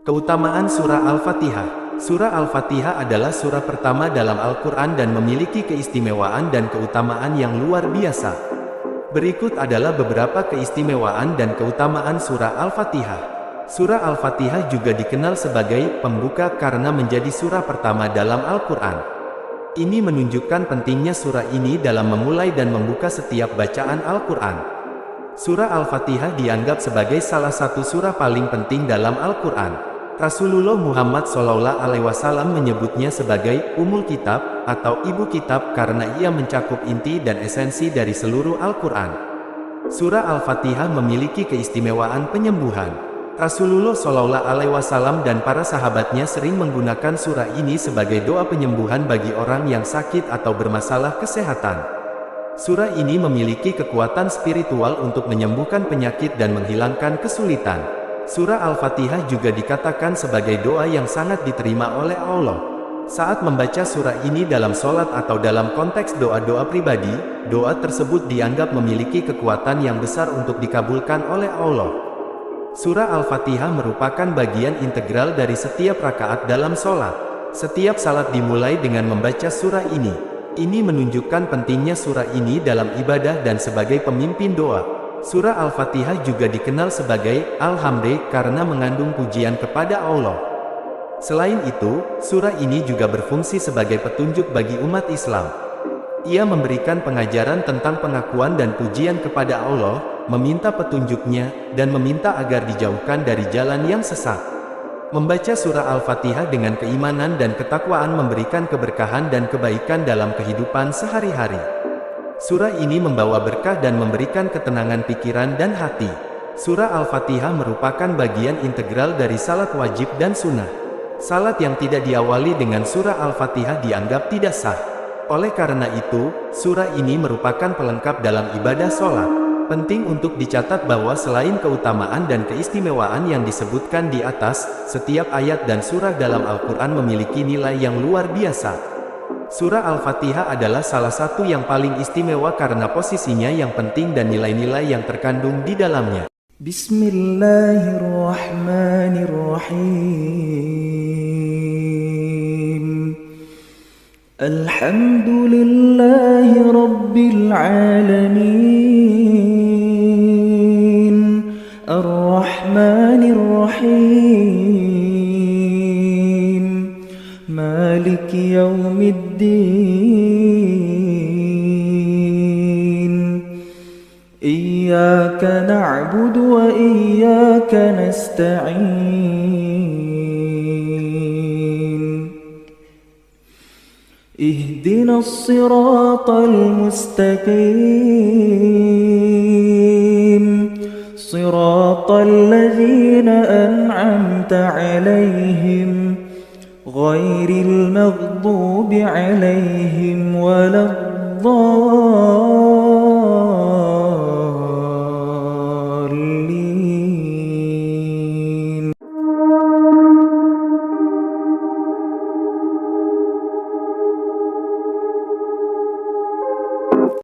Keutamaan Surah Al-Fatihah. Surah Al-Fatihah adalah surah pertama dalam Al-Quran dan memiliki keistimewaan dan keutamaan yang luar biasa. Berikut adalah beberapa keistimewaan dan keutamaan Surah Al-Fatihah. Surah Al-Fatihah juga dikenal sebagai pembuka karena menjadi surah pertama dalam Al-Quran. Ini menunjukkan pentingnya surah ini dalam memulai dan membuka setiap bacaan Al-Quran. Surah Al-Fatihah dianggap sebagai salah satu surah paling penting dalam Al-Quran. Rasulullah Muhammad SAW menyebutnya sebagai Ummul Kitab atau Ibu Kitab karena ia mencakup inti dan esensi dari seluruh Al-Quran. Surah Al-Fatihah memiliki keistimewaan penyembuhan. Rasulullah SAW dan para sahabatnya sering menggunakan surah ini sebagai doa penyembuhan bagi orang yang sakit atau bermasalah kesehatan. Surah ini memiliki kekuatan spiritual untuk menyembuhkan penyakit dan menghilangkan kesulitan. Surah Al-Fatihah juga dikatakan sebagai doa yang sangat diterima oleh Allah. Saat membaca surah ini dalam sholat atau dalam konteks doa-doa pribadi, doa tersebut dianggap memiliki kekuatan yang besar untuk dikabulkan oleh Allah. Surah Al-Fatihah merupakan bagian integral dari setiap rakaat dalam sholat. Setiap salat dimulai dengan membaca surah ini. Ini menunjukkan pentingnya surah ini dalam ibadah dan sebagai pemimpin doa. Surah Al-Fatihah juga dikenal sebagai Al-Hamd karena mengandung pujian kepada Allah. Selain itu, surah ini juga berfungsi sebagai petunjuk bagi umat Islam. Ia memberikan pengajaran tentang pengakuan dan pujian kepada Allah, meminta petunjuknya, dan meminta agar dijauhkan dari jalan yang sesat. Membaca surah Al-Fatihah dengan keimanan dan ketakwaan memberikan keberkahan dan kebaikan dalam kehidupan sehari-hari. Surah ini membawa berkah dan memberikan ketenangan pikiran dan hati. Surah Al-Fatihah merupakan bagian integral dari salat wajib dan sunnah. Salat yang tidak diawali dengan surah Al-Fatihah dianggap tidak sah. Oleh karena itu, surah ini merupakan pelengkap dalam ibadah sholat. Penting untuk dicatat bahwa selain keutamaan dan keistimewaan yang disebutkan di atas, setiap ayat dan surah dalam Al-Quran memiliki nilai yang luar biasa. Surah Al-Fatihah adalah salah satu yang paling istimewa karena posisinya yang penting dan nilai-nilai yang terkandung di dalamnya. Bismillahirrahmanirrahim. Alhamdulillahi Rabbil Alamin. Ar-Rahmanir-Rahim. Maliki Yawmiddin. Iyyaka na'budu wa iyyaka nasta'in. Ihdinas siratal mustaqim. Siratal ladzina an'amta 'alaihim ghairil maghdubi 'alaihim waladdallin.